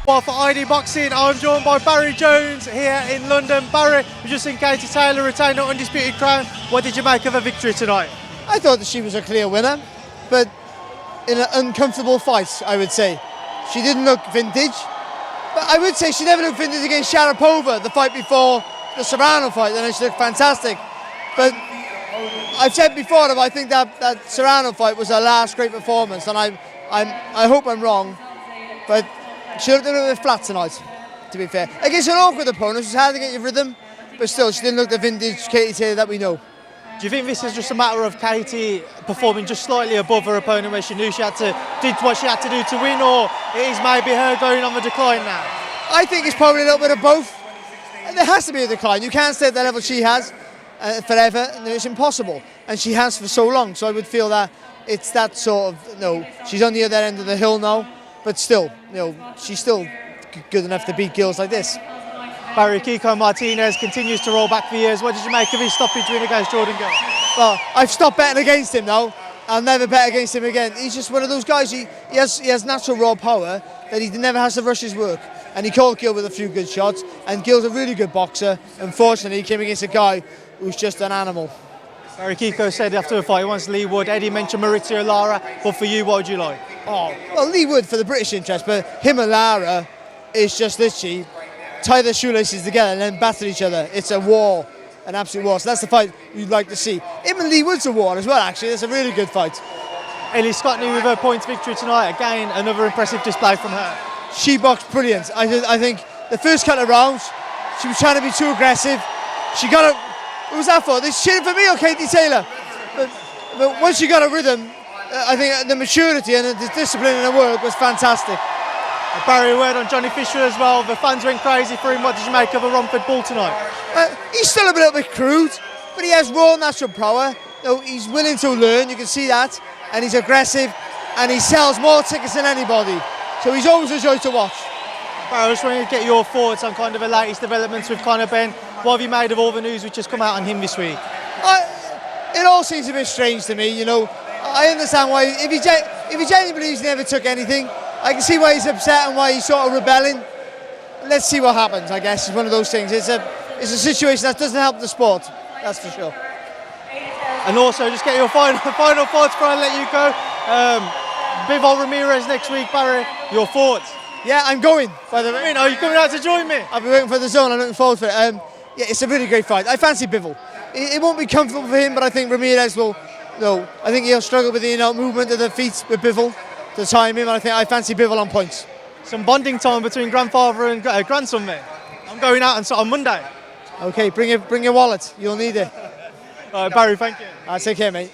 Well, for ID Boxing, I'm joined by Barry Jones here in London. Barry, we just seen Katie Taylor retain her undisputed crown. What did you make of her victory tonight? I thought that she was a clear winner, but in an uncomfortable fight, I would say. She didn't look vintage, but I would say she never looked vintage against Sharapova, the fight before the Serrano fight, and she looked fantastic. But I've said before that I think that Serrano fight was her last great performance, and I hope I'm wrong, but she looked a little bit flat tonight, to be fair. Against an awkward opponent, it's hard to get your rhythm, but still, she didn't look the vintage Katie Taylor that we know. Do you think this is just a matter of Katie performing just slightly above her opponent where she knew she did what she had to do to win, or it is maybe her going on the decline now? I think it's probably a little bit of both. And there has to be a decline. You can't stay at the level she has forever, and it's impossible. And she has for so long, so I would feel that it's that sort of, she's on the other end of the hill now, but still, she's still good enough to beat girls like this. Barry, Kiko Martinez continues to roll back for years. What did you make of his stoppage win against Jordan Gill? Well, I've stopped betting against him now. I'll never bet against him again. He's just one of those guys, he has natural raw power that he never has to rush his work. And he caught Gill with a few good shots, and Gill's a really good boxer. Unfortunately, he came against a guy who's just an animal. Barry, Kiko said after the fight he wants Leigh Wood. Eddie mentioned Mauricio, Lara, but for you, what would you like? Oh, well, Leigh Wood for the British interest, but him and Lara is just literally tie their shoelaces together and then battle each other. It's a war, an absolute war. So that's the fight you'd like to see. Him and Leigh Wood's a war as well, actually. It's a really good fight. Elie Scotney with her points victory tonight. Again, another impressive display from her. She boxed brilliant. I think the first couple of rounds, she was trying to be too aggressive. She got a... What was that for? They cheering for me or Katie Taylor? But once she got a rhythm, I think the maturity and the discipline in her work was fantastic. Barry, word on Johnny Fisher as well. The fans went crazy for him. What did you make of a Romford Bull tonight? He's still a little bit crude, but he has raw natural power. He's willing to learn, you can see that. And he's aggressive, and he sells more tickets than anybody. So he's always a joy to watch. Barry, I just wanted to get your thoughts on kind of the latest developments with Conor Benn. What have you made of all the news which has come out on him this week? It all seems a bit strange to me, I understand why, if he genuinely believes he never took anything, I can see why he's upset and why he's sort of rebelling. Let's see what happens, I guess. It's one of those things. It's a situation that doesn't help the sport, that's for sure. And also, just get your final thoughts before I let you go. Bivol Ramirez next week, Barry, your thoughts? Yeah, I'm going, by the way. Are you coming out to join me? I'll be waiting for the zone, I'm looking forward to it. Yeah, it's a really great fight. I fancy Bivol. It won't be comfortable for him, but I think Ramirez will. I think he'll struggle with the movement of the feet with Bivol to time him, and I fancy Bivol on points. Some bonding time between grandfather and grandson, mate. I'm going out on Monday. Okay, bring your wallet. You'll need it. All right, Barry, thank you. Take care, mate.